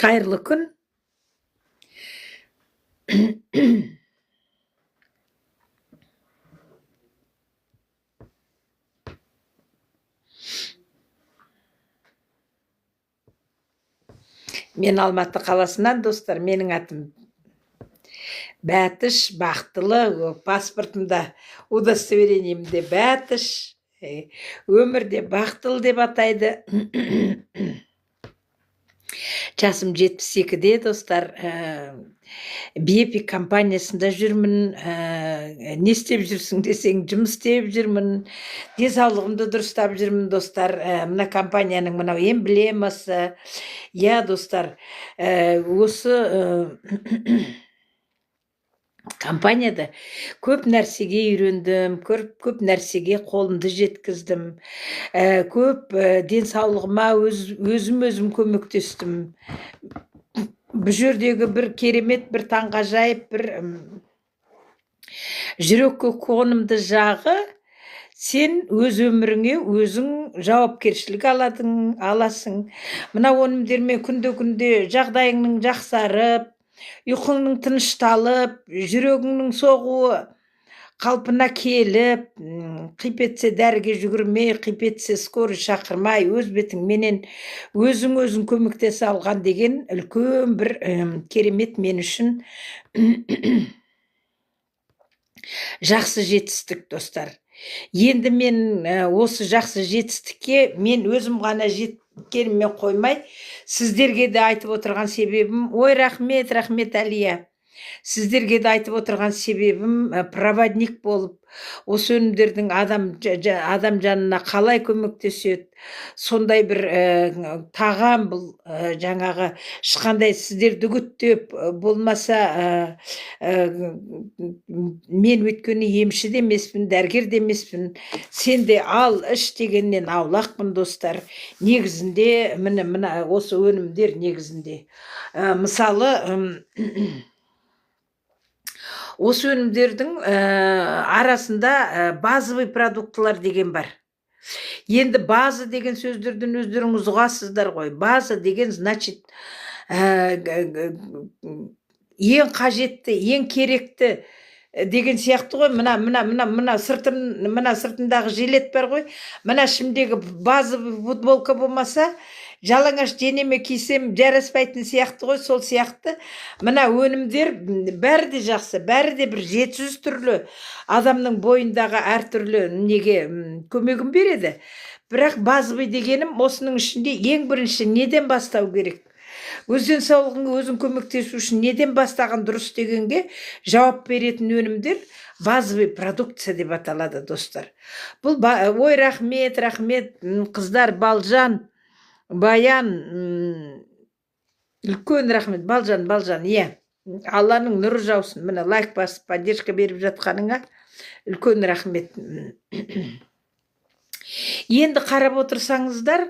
Қайырлы күн. Мен Алматы қаласынан, достар. Менің атым Бәтіш, Бақтылы. Паспортымда, удостоверениемде Бәтіш. Өмірде Бақтылы деп атайды. Жасым 72-де, достар. BEPI компаниясында жүрмін. Не істеп жүрсің десең, жұмыс істеп жүрмін. Денсаулығымды дұрыстап жүрмін, достар. Мына компанияның мынау эмблемасы. Я, достар, осы компанияда көп нәрсеге үйрендім, көп нәрсеге қолымды жеткіздім. Көп денсаулығыма өзім көмектестім. Бұл жердегі бір керемет, бір таңғажайып, бір жүрекке қонымды жағы, сен өз өміріңе өзің жауапкершілік аласың. Мына өнімдермен күнде жағдайыңның жақсарып, ұйқыңның тынышталып, жүрегіңнің соғуы қалпына келіп, қипетсе дәріге жүгірмей, қипетсе скорый шақырмай, өз бетіңменен өзің көмектесе алған деген үлкен бір керемет мен үшін жақсы жетістік, достар. Енді мен осы жақсы жетістікке мен өзім ғана жеткеніме қоймай, сіздерге де айтып отырған себебім, ой, рахмет, Әлия. Сіздерге де айтып отырған себебім проводник болып, осы өнімдердің адам жанына қалай көмектеседі, сондай бір тағам бұл жаңағы ешқандай сіздерді үгіттеп болмаса, мен өйткені емші де емеспін, дәрігер де емеспін. Сен де ал іш дегеннен аулақпын, достар. Негізінде мына осы өнімдер негізінде мысалы осы өнімдердің арасында базовый продуктылар деген бар. Енді база деген сөздерден өздеріңіз ұғасыздар ғой. База деген значит ең қажетті, ең керекті деген сияқты ғой. Мына сыртындағы жилет бар ғой. Мына ішімдегі базовый футболка болмаса, жалаңаш денеме кисем жараспайтын сияқты ғой. Сол сияқты мына өнімдер бәрі де жақсы, бәрі де бір 700 түрлі адамның бойындағы әртүрлі неге көмегін береді. Бірақ базовый дегенім осының ішінде ең бірінші неден бастау керек? Өз денсаулығыңа өзің көмектесу үшін неден бастаған дұрыс дегенге жауап беретін өнімдер базовый продукция деп аталады, достар. Бұл ой, рахмет, қыздар, Балжан, Баян, үлкен рахмет. Балжан, иә. Алланың нұры жаусын. Міне лайк басып, поддержка беріп жатқаныңа үлкен рахмет. Енді қарап отырсаңыздар,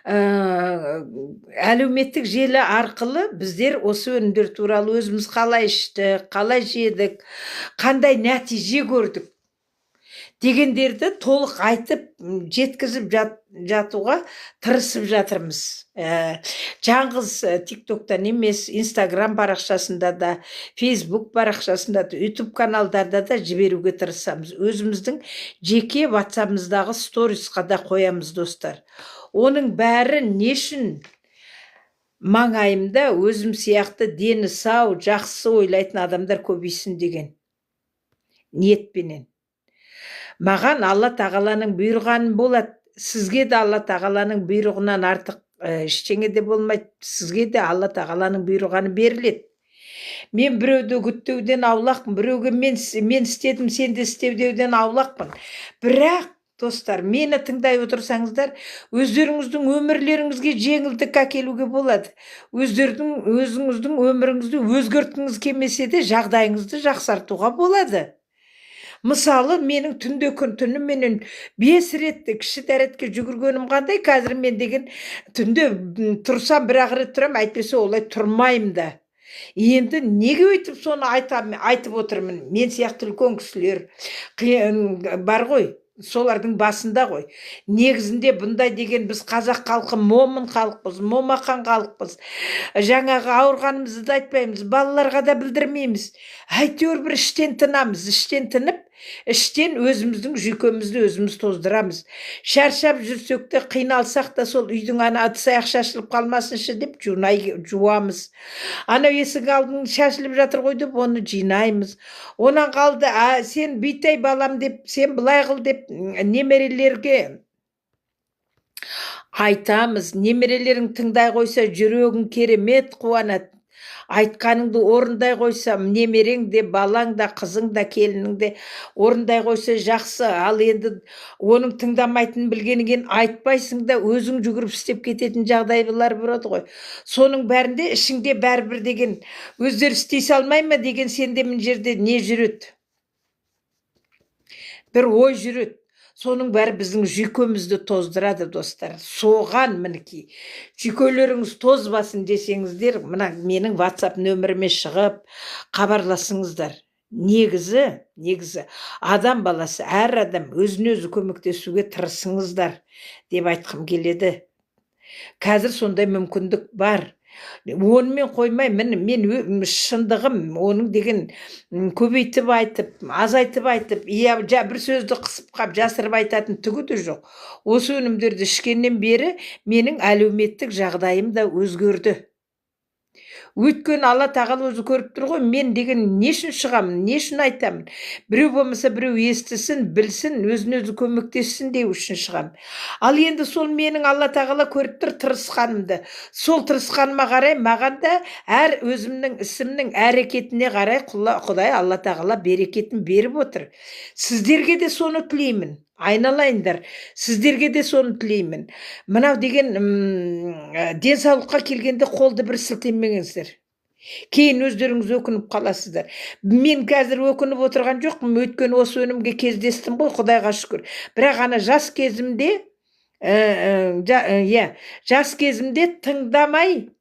әлеуметтік желі арқылы біздер осы өнімдер туралы өзіміз қалай іштік, қалай жедік, қандай нәтиже көрдік дегендерді толық айтып, жеткізіп жатуға тырысып жатырмыз. Жаңғыз TikToktан емес, Instagram парақшасында да, Facebook парақшасында да, YouTube каналдарда да жіберуге тырысамыз. Өзіміздің жеке WhatsApp'ымыздағы сторисқа да қоямыз, достар. Оның бәрі не үшін? Маңайымда өзім сияқты дені сау, жақсы ойлайтын адамдар көбейсін деген ниетпенен. Маған Алла тағаланың бұйырғаны болады. Сізге де Алла тағаланың бұйрығынан артық ештеңе де болмайды. Сізге де Алла тағаланың бұйырғаны беріледі. Мен біреуді үгіттеуден аулақпын, біреуге мен істедім, сен де істеуден аулақпын. Бірақ, достар, мені тыңдай отырсаңыздар, өздеріңіздің өмірлеріңізге жеңілдік әкелуге болады. Өзіңіздің өміріңізді өзгерткіңіз келмесе де жағдайыңызды жақсартуға болады. Мысалы, менің түні менен 5 ретті кіші дәретке жүгіргенім қандай, қазір мен деген түнде тұрсам бір рет тұрам, әйтпесе олай тұрмайым да. Енді неге өйтіп соны айтып отырмын? Мен сияқты үлкен кісілер бар ғой. солардың басында ғой. Негізінде бұндай деген біз қазақ халқы момын халықпыз, момақан халықпыз. Жаңағы ауырғанымызды да айтпаймыз, балаларға да білдірмейміз. Әйтеуір бір іштен тынамыз, іштен тынып, іштен өзіміздің жүйкемізді өзіміз тоздырамыз. Шаршап жүрсек те, қиналсақ та сол үйдің ана ыдыс-аяқ шашылып қалмасыншы деп жуамыз. Анау есік алдын шашылып жатыр ғой деп оны жинаймыз. Онан қалды, сен бүйтай балам деп, сен былай қыл деп немерелерге айтамыз. Немерелерің тыңдай қойса жүрегің керемет қуанады. Айтқаныңды орындай қойса, немерең де, балаң да, қызың да, келінің де орындай қойса жақсы. Ал енді оның тыңдамайтынын білгеннен кейін айтпайсың да өзің жүгіріп істеп кететін жағдайлар болады ғой. Соның бәрінде ішіңде бәрібір деген өздері істей салмай ма деген сенде мына жерде не жүреді? Бір ой жүреді. Соның бәрі біздің жүйкемізді тоздырады, достар. Соған мінекей жүйкелеріңіз тозбасын десеңіздер, мына менің WhatsApp нөміріме шығып хабарласыңыздар. Негізі адам баласы, әр адам өзіне өзі көмектесуге тырысыңыздар деп айтқым келеді. Қазір сондай мүмкіндік бар. Онымен қоймай, мен шындығым, оның деген көбейтіп айтып, азайтып айтып, бір сөзді қысып қап жасырып айтатын түгі де жоқ. Осы өнімдерді ішкеннен бері менің әлеуметтік жағдайым да өзгерді. Өйткені Алла тағала өзі көріп тұр ғой, мен деген не үшін шығамын, не үшін айтамын. Біреу болмаса біреу естісін, білсін, өзіне өзі көмектессін деу үшін шығамын. Ал енді сол менің Алла тағала көріп тұр тырысқанымды. Сол тырысқаныма қарай маған да әр өзімнің ісімнің әрекетіне қарай Құдай Алла тағала берекетін беріп отыр. Сіздерге де соны тілеймін. Айналайындар, сіздерге де соны тілеймін. Мынау деген денсаулыққа келгенде қолды бір сілтемеңіздер. Кейін өздеріңіз өкініп қаласыздар. Мен қазір өкініп отырған жоқпын, өйткені осы өнімге кездестім ғой, Құдайға шүкір. Бірақ ана жас кезімде тыңдамай,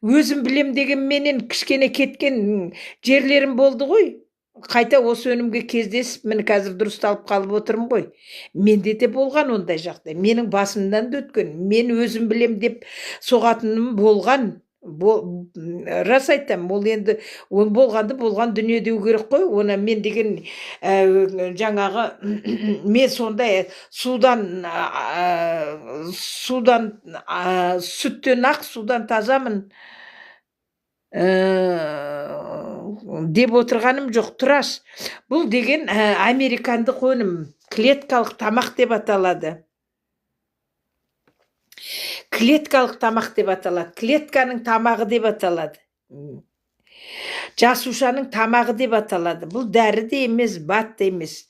өзім білем дегенменен кішкене кеткен жерлерім болды ғой. Қайта осы өнімге кездесіп, мен қазір дұрысталып қалып отырмын ғой. Менде де болған ондай жағдай. Менің басымнан да өткен. Мен өзім білем деп соғатыным болған. Рас айтам, ол енді болған дүние деу керек қой. Оны мен деген жаңағы мен сондай сүттен ақ, судан тазамын деп отырғаным жоқ. Тұраш, бұл деген американдық өнім, клеткалық тамақ деп аталады. Клеткалық тамақ деп аталады. Клетканың тамағы деп аталады. Жасушаның тамағы деп аталады. Бұл дәрі де емес, бат та емес.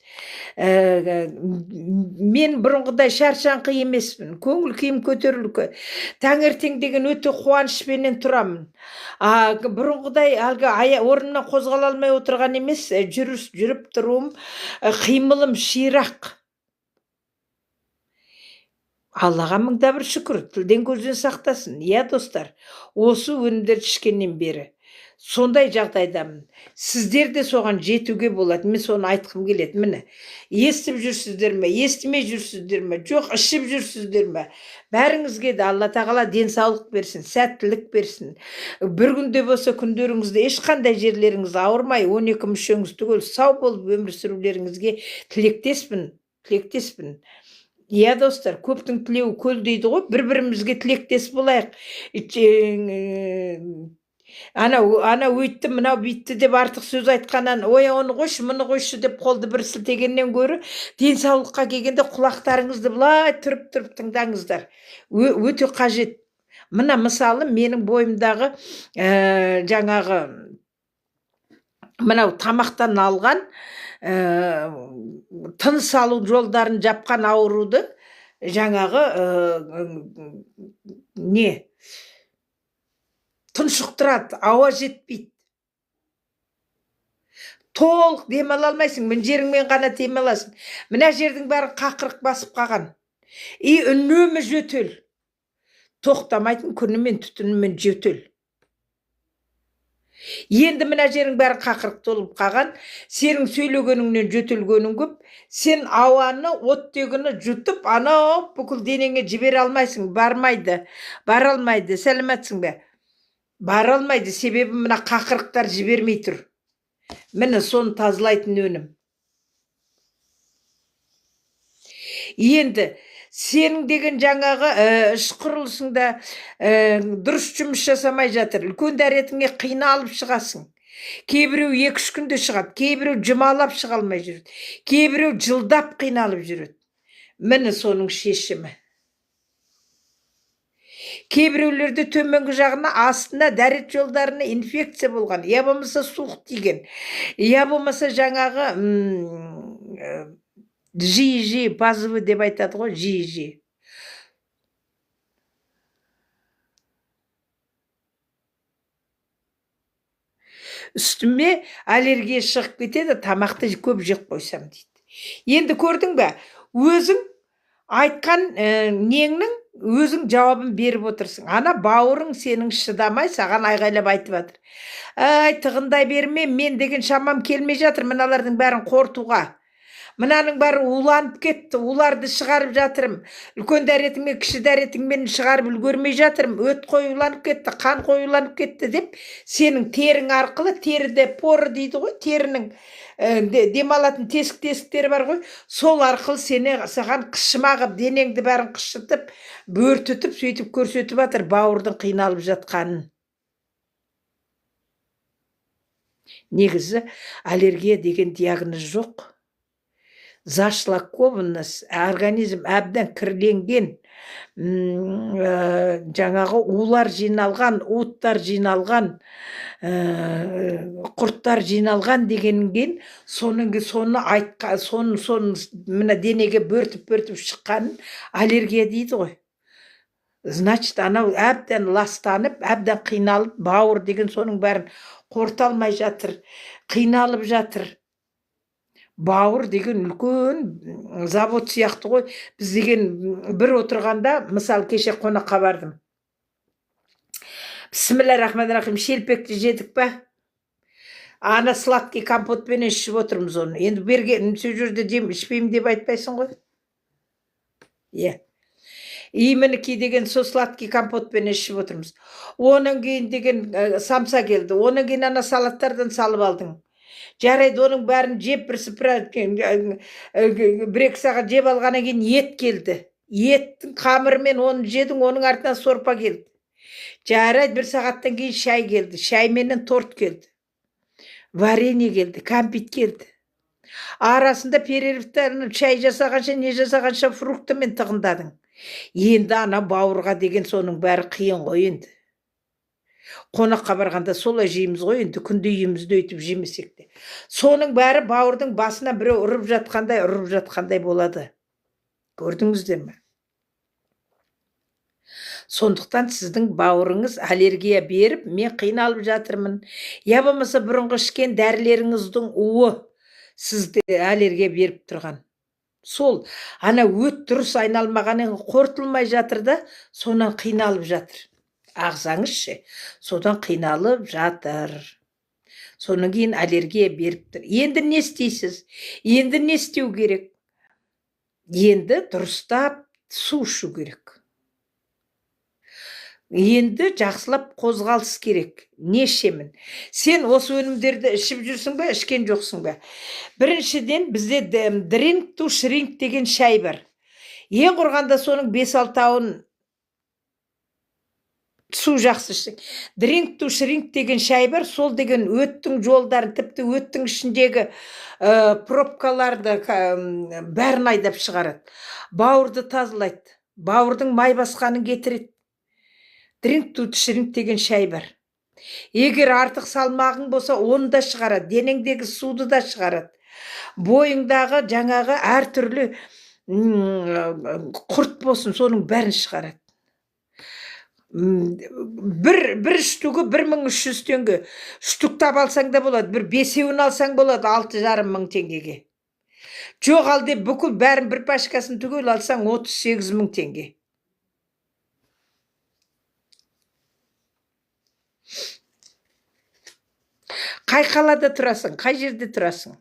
Мен бұрынғыдай шаршаңқы емеспін. Көңіл күйім көтерілкі. Таңертең деген өте қуанышпенен тұрамын. Бұрынғыдай орнымнан қозғала алмай отырған емес, жүріп тұруым, қимылым ширақ. Аллаға мыңда бір шүкір, тілден көзден сақтасын. Достар, осы өнімдерді ішкеннен бері сондай жағдайдамын. Сіздер де соған жетуге болады. Мен соны айтқым келеді. Міне, естіп жүрсіздер ме, естімей жүрсіздер ме, жоқ, ішіп жүрсіздер ме? Бәріңізге де Алла тағала денсаулық берсін, сәттілік берсін. Бір күнде болса күндеріңізде ешқандай жерлеріңіз ауырмай, 12 мүшеңіз түгел сау болып өмір сүрулеріңізге тілектеспін. Достар, көптің тілеуі көл дейді ғой, бір-бірімізге тілектес болайық. Ана өйтті, мынау бүйтті деп артық сөз айтқаннан, оны қойшы, мұны қойшы деп қолды бір сілтегеннен гөрі, денсаулыққа келгенде құлақтарыңызды былай тұрып тыңдаңыздар. Өте қажет. Мына мысалы менің бойымдағы жаңағы мынау тамақтан алған тыныс алу жолдарын жапқан ауруды жаңағы тұншықтырады, ауа жетпейді. Толық демала алмайсың, мына жеріңмен ғана демаласың. Мына жердің бәрі қақырық басып қалған. Үнемі жөтел. Тоқтамайтын күнімен түтінімен жөтел. Енді мына жерің бәрі қақырық толып қалған, сенің сөйлегеніңнен жөтелгенің көп, сен ауаны, оттегіні жұтып, анау бүкіл денеңе жібере алмайсың, бармайды, бара алмайды, сәлеметсің бе? Бара алмайды, себебі мына қақырықтар жібермей тұр. Міне соны тазалайтын өнім. Енді сенің деген жаңағы іш құрылысыңда дұрыс жұмыс жасамай жатыр. Үлкен дәретіңе қиналып шығасың. Кейбіреу 2-3 күнде шығады, кейбіреу жұмалап шыға алмай жүреді, кейбіреу жылдап қиналып жүреді. Міне соның шешімі. Кейбіреулерде төменгі жағына, астына, дәрет жолдарына инфекция болған, я болмаса суық тиген, я болмаса жаңағы жиі пазывы деп айтады ғой, жиі. Үстіме аллергия шығып кетеді, тамақты көп жеп қойсам дейді. Енді көрдің бе, өзің айтқан неңнің өзің жауабын беріп отырсың. Ана бауырың сенің шыдамай саған айғайлап айтып жатыр. Ай, тығындай берме, мен деген шамам келмей жатыр мыналардың бәрін қортуға. Мынаның бәрі уланып кетті, уларды шығарып жатырым. Үлкен дәретіңмен, кіші дәретіңмен шығарып үлгермей жатырым. Өт қоюланып кетті, қан қоюланып кетті деп, сенің терің арқылы, теріде поры дейді ғой, терінің демалатын тесік-тесіктері бар ғой, сол арқылы саған қышымағып, денеңді бәрін қышытып, бөртітіп, сөйтіп көрсетіп жатыр бауырдың қиналып жатқанын. Негізі аллергия деген диагноз жоқ. Зашлакованность, организм әбден кірленген, жаңағы улар жиналған, уыттар жиналған, құрттар жиналған дегенген, соны мына денеге бөртіп шыққанын аллергия дейді ғой. Значит, анау әбден ластанып, әбден қиналып, бауыр деген соның бәрін қорталмай жатыр, қиналып жатыр. Бауыр деген үлкен завод сияқты ғой. Біз деген бір отырғанда, мысалы кеше қонаққа бардым. Бисмиллахиррахманиррахим, шелпекті жедік па? Ана сладкий компотпен ішіп отырмыз оны. Енді берген сол жерде ішпеймін деп айтпайсың ғой. Именікі деген сол сладкий компотпен ішіп отырмыз. Оның кейін деген самса келді. Оның кейін ана салаттардан салып алдың. Жарайды, оның бәрін жеп бір-екі сағат жеп алғаннан кейін ет келді. Еттің қамырымен оны жедің, оның артынан сорпа келді. Жарайды, бір сағаттан кейін шай келді. Шайменен торт келді. Варенье келді, кәмпит келді. Арасында перерывтарын шай жасағанша, не жасағанша фруктымен тығындадың. Енді ана бауырға деген соның бәрі қиын ғой енді. Қонаққа барғанда солай жейміз ғой, енді күнде үйімізде өйтіп жемесек те. Соның бәрі бауырдың басына біреу ұрып жатқандай болады. Көрдіңіздер ме? Сондықтан сіздің бауырыңыз аллергия беріп, мен қиналып жатырмын. Я болмаса бұрынғы ішкен дәрілеріңіздің уы сізде аллергия беріп тұрған. Сол, ана өт дұрыс айналмағанын қортылмай жатыр да, сонан қиналып жатыр. Ағзаңыз ше, содан қиналып жатыр. Соның кейін аллергия беріп тұр. Енді не істейсіз? Енді не істеу керек? Енді дұрыстап су ішу керек. Енді жақсылап қозғалыс керек. Не ішемін? Сен осы өнімдерді ішіп жүрсің бе, ішкен жоқсың ба? Біріншіден бізде drink to shrink деген шай бар. Ең құрғанда соның 5-6-ауын су жақсы ішсең. Drink to shrink деген шай бар, сол деген өттің жолдарын, тіпті өттің ішіндегі пробкаларды бәрін айдап шығарады. Бауырды тазалайды, бауырдың май басқанын кетіреді. Drink to shrink деген шай бар. Егер артық салмағың болса, оны да шығарады, денеңдегі суды да шығарады. Бойыңдағы жаңағы әртүрлі құрт болсын, соның бәрін шығарады. Бір штугы 1300 теңге. Штуктап алсаң да болады, бір 5-еуін алсаң болады 6,5 теңгеге. Жоқ ал деп бүкіл бәрін бір пачкасын түгел алсаң 38.000 теңге. Қай қалада тұрасың? Қай жерде тұрасың?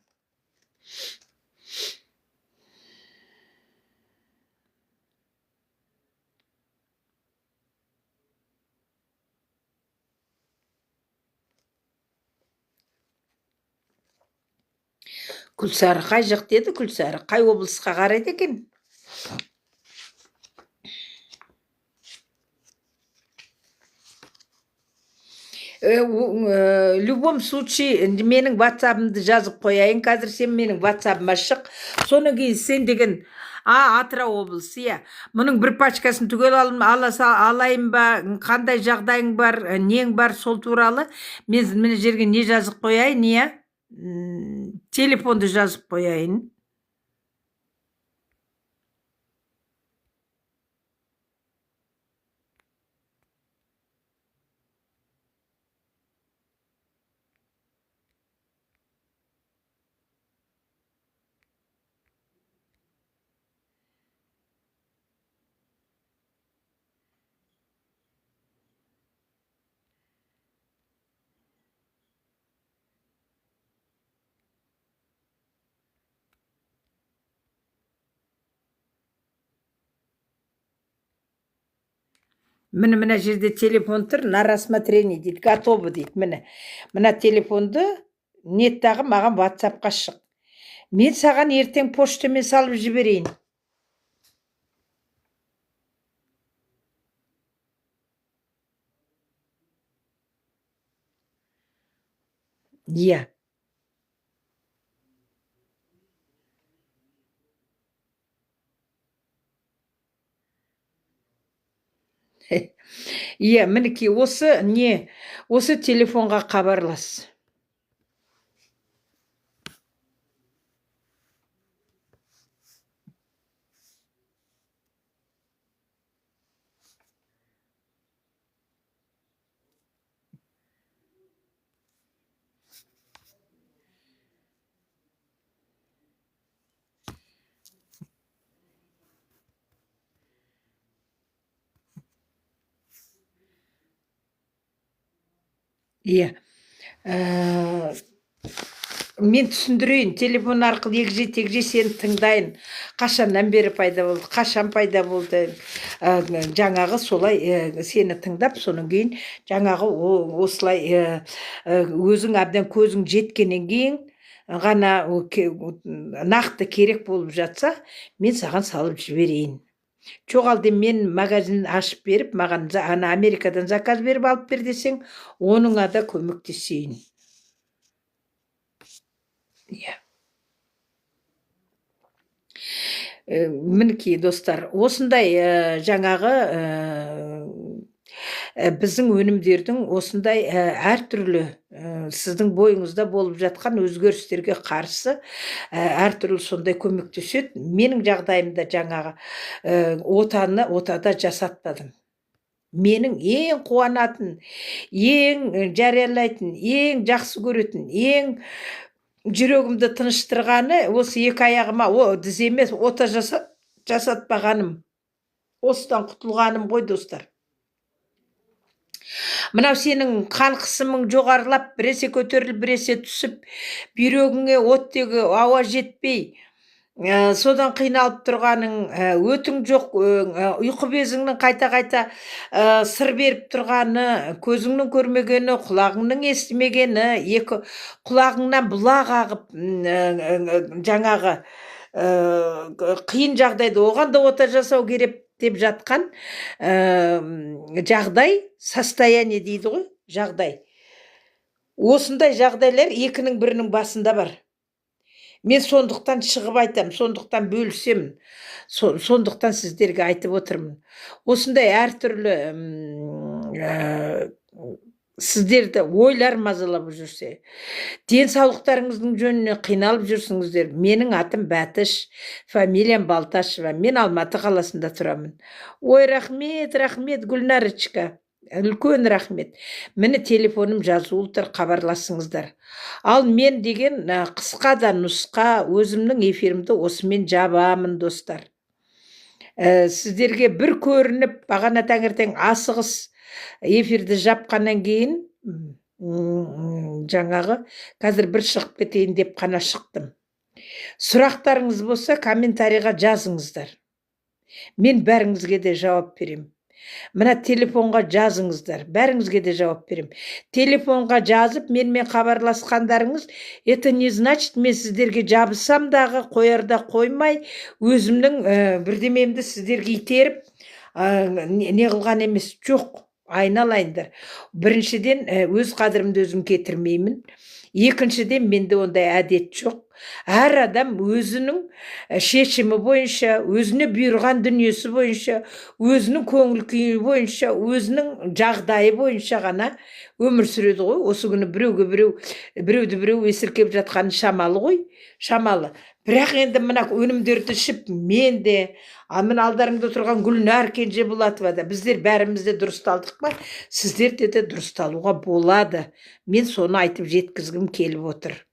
Күлсары қай жақ деді? Күлсары қай облысқа қарайды екен? В любом случае менің WhatsApp-ымды жазып қояйын. Қазір сен менің WhatsApp-ыма шық. Содан кейін сен деген Атырау облысы, иә. Мұның бір пачкасын түгел алайын ба, қандай жағдайың бар, нең бар, сол туралы мен мына жерге не жазып қояйын, иә? Телефонды жазып қояйын. Мына жерде телефон тұр, на рассмотрение дейді, готовы дейді. Мына телефонды неттағы маған WhatsApp-қа шық. Мен саған ертең поштамен салып жіберейін. Иә. Иә, мінекей осы телефонға хабарлас. Иә. Мен түсіндірейін, телефон арқылы егже-тегже сені тыңдайын. Қашаннан бері пайда болды, қашан пайда болды. Жаңағы солай сені тыңдап, соның кейін жаңағы осылай өзің әбден көзің жеткеннен кейін ғана нақты керек болып жатса, мен саған салып жіберейін. Жоқ алды мен магазин ашып беріп, маған Америкадан заказ беріп алып бер десең, оныңа да көмектесейін. Иә. Мінекей достар, осындай жаңағы біздің өнімдердің осындай әртүрлі сіздің бойыңызда болып жатқан өзгерістерге қарсы әртүрлі сондай көмектеседі. Менің жағдайымда жаңағы отада жасатпадым. Менің ең қуанатын, ең жариялайтын, ең жақсы көретін, ең жүрегімді тыныштырғаны осы екі аяғыма тіземе ота жасатпағаным. Осыдан құтылғаным ғой достар. Мынау сенің қан қысымың жоғарылап, біресе көтеріліп, біресе түсіп, бүйрегіңе оттегі ауа жетпей, содан қиналып тұрғаның, өтің жоқ, ұйқы безіңнің қайта-қайта сыр беріп тұрғаны, көзіңнің көрмегені, құлағыңның естімегені, екі құлағыңнан бұлақ ағып, жаңағы қиын жағдайда оған да ота жасау керек деп жатқан жағдай, состояние дейді ғой, жағдай. Осындай жағдайлар екінің бірінің басында бар. Мен сондықтан шығып айтам, сондықтан бөлісемін, сондықтан сіздерге айтып отырмын. Осындай әртүрлі сіздерді ойлар мазалап жүрсе, денсаулықтарыңыздың жөніне қиналып жүрсіңіздер. Менің атым Бәтіш, фамилиям Балташева. Мен Алматы қаласында тұрамын. Ой, рахмет, Гүлнарочка. Үлкен рахмет. Мені телефоным жазулы тұр, хабарласыңыздар. Ал мен деген қысқа да нұсқа өзімнің эфирімді осымен жабамын достар. Сіздерге бір көрініп, бағана таңертең асығыс эфирді жапқаннан кейін жаңағы қазір бір шығып кетейін деп қана шықтым. Сұрақтарыңыз болса комментарийға жазыңыздар. Мен бәріңізге де жауап берем. Мына телефонға жазыңыздар, бәріңізге де жауап берем. Телефонға жазып, менімен хабарласқандарыңыз, это не значит, мен сіздерге жабысам дағы, қоярда қоймай, өзімнің бірдемемді сіздерге итеріп, не қылған емес, жоқ, айналайындар. Біріншіден, өз қадірімді өзім кетірмеймін. Екіншіден, менде ондай әдет жоқ. Әр адам өзінің шешімі бойынша, өзіне бұйырған дүниесі бойынша, өзінің көңіл күйі бойынша, өзінің жағдайы бойынша ғана өмір сүреді ғой. Осы күні біреуді біреу есіркеп жатқаны шамалы ғой, шамалы. Бірақ енді мына өнімдерді ішіп, мен де, мына алдарыңда тұрған Гүлнар Кенжеболатова да, біздер бәріміз де дұрысталдық па? Сіздерде де дұрысталуға болады. Мен соны айтып жеткізгім келіп отыр.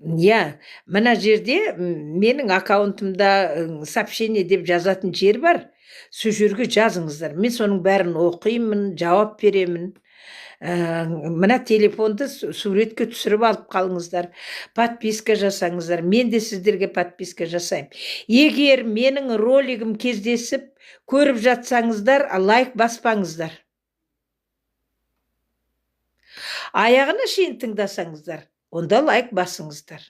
Мына жерде менің аккаунтымда сообщение деп жазатын жер бар. Сол жерге жазыңыздар. Мен соның бәрін оқимын, жауап беремін. Мына телефонды суретке түсіріп алып қалыңыздар. Подписка жасаңыздар. Мен де сіздерге подписка жасаймын. Егер менің ролигім кездесіп, көріп жатсаңыздар, лайк баспаңыздар. Аяғына шейін тыңдасаңыздар, онда лайк басыңыздар.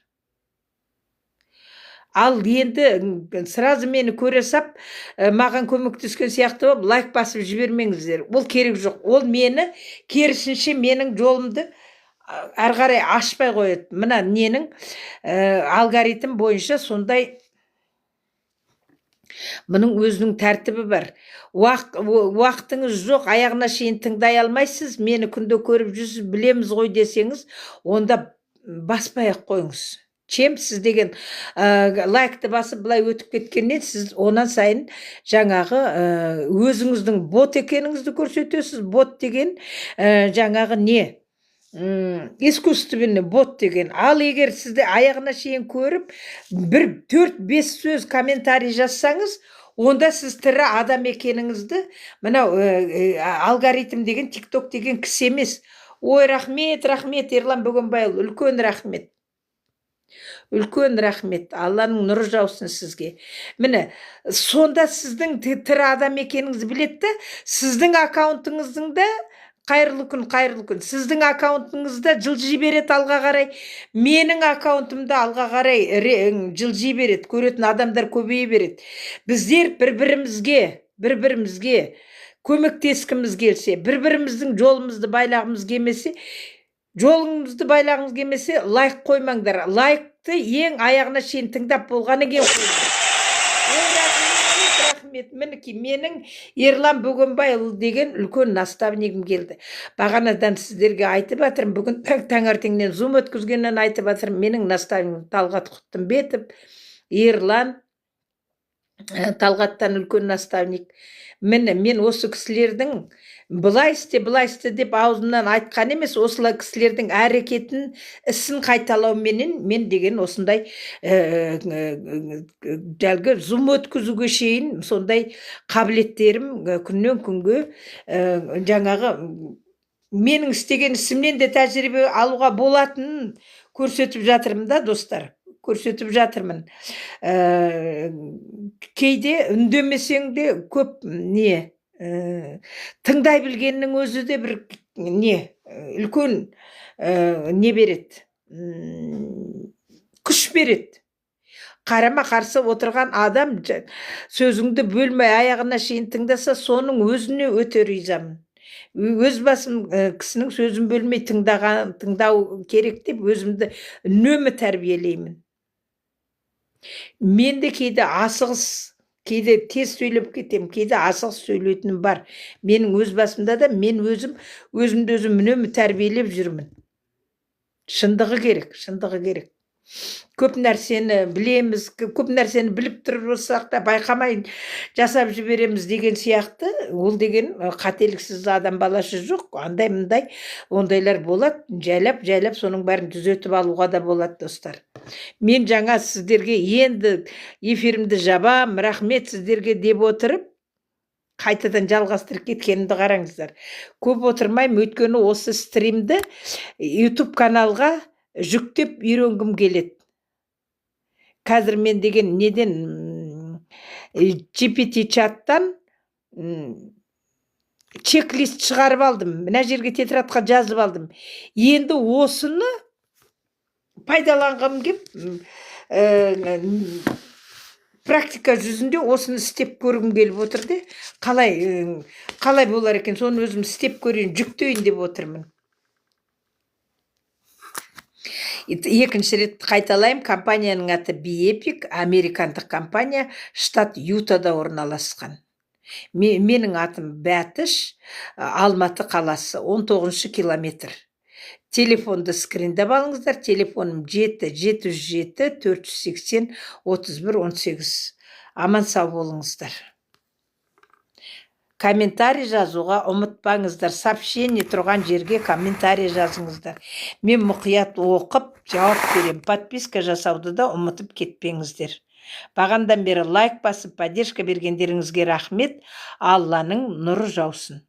Ал енді сразу мені көре сап, маған көмектескен сияқты болып, лайк басып жібермеңіздер. Ол керек жоқ. Ол мені керісінше менің жолымды ары қарай ашпай қояды. Мына ненің алгоритм бойынша сондай, мұның өзінің тәртібі бар. Уақытыңыз жоқ, аяғына шейін тыңдай алмайсыз, мені күнде көріп жүрсіз, білеміз ғой десеңіз, онда баспай-ақ қойыңыз. Чем сіз деген лайкты басып былай өтіп кеткеннен, сіз онан сайын жаңағы өзіңіздің бот екеніңізді көрсетесіз. Бот деген жаңағы не? Искусственный бот деген. Ал егер сізді аяғына шейін көріп, 4-5 сөз комментарий жазсаңыз, онда сіз тірі адам екеніңізді, мына алгоритм деген, TikTok деген кісі емес. Ой, рахмет, Ерлан Бөгенбайұлы, үлкен рахмет. Үлкен рахмет. Алланың нұры жаусын сізге. Міне, сонда сіздің тірі адам екеніңізді білетті, сіздің аккаунтыңыздың да қайырлы күн. Сіздің аккаунтыңызда жылжи береді алға қарай. Менің аккаунтымда алға қарай жылжи береді. Көретін адамдар көбейе береді. Біздер бір-бірімізге көмектескіміз келсе, бір-біріміздің жолымызды байлағымыз келмесе, лайк қоймаңдар. Лайкты ең аяғына шейін тыңдап болғаны кен қойыңдар. Рахмет. Мінеки, менің Ерлан Бөгенбайұлы деген үлкен наставнигім келді. Бағанадан сіздерге айтып жатырмын, бүгін таңертеңнен зум өткізгеннен айтып жатырмын, менің наставнигім Талғат Құттымбетов, Ерлан, Талғаттан үлкен наставник. Міне, мен осы кісілердің былай істе деп аузымнан айтқан емес, осылай кісілердің әрекетін, ісін қайталауменен мен деген осындай жәлгі зум өткізуге шейін сондай қабілеттерім күннен күнге жаңағы менің істеген ісімнен де тәжірибе алуға болатынын көрсетіп жатырмын да, достар. Көрсетіп жатырмын. Кейде үндемесең де көп тыңдай білгеннің өзі де бір үлкен береді, күш береді. Қарама қарсы отырған адам сөзіңді бөлмей аяғына шейін тыңдаса, соның өзіне өте ризамын. Өз басым кісінің сөзін бөлмей тыңдау керек деп өзімді үнемі тәрбиелеймін. Мен де кейде асығыс, кейде тез сөйлеп кетем, кейде асығыс сөйлейтінім бар. Менің өз басымда да мен өзімді үнемі тәрбиелеп жүрмін. Шындығы керек. Көп нәрсені білеміз, көп нәрсені біліп тұрып болсақ та байқамай жасап жібереміз деген сияқты, ол деген қателіксіз адам баласы жоқ. Андай-мындай ондайлар болады, жайлап соның бәрін түзетіп алуға да болады, достар. Мен жаңа сіздерге енді эфирімді жабам, рахмет сіздерге деп отырып, қайтадан жалғастырып кеткенімді қараңыздар. Көп отырмаймын, өйткені осы стримді YouTube каналға жүктеп үйренгім келеді. Қазір мен деген неден GPT чаттан чек-лист шығарып алдым. Мына жерге тетрадқа жазып алдым. Енді осыны пайдаланғым кеп, практика жүзінде осыны істеп көргім келіп отыр де. Қалай болар екен, соны өзім істеп көрейін, жүктейін деп отырмын. Екінші рет қайталайым, компанияның аты Биэпик, американдық компания, штат Ютада орналасқан. Менің атым Бәтіш, Алматы қаласы, 19 километр. Телефонды скриндап алыңыздар. Телефоным 777 480 31 18. Аман сау болыңыздар. Комментарий жазуға ұмытпаңыздар. Сообщение тұрған жерге комментарий жазыңыздар. Мен мұқият оқып жауап берем. Подписка жасауды да ұмытып кетпеңіздер. Бағандан бері лайк басып, поддержка бергендеріңізге рахмет. Алланың нұры жаусын.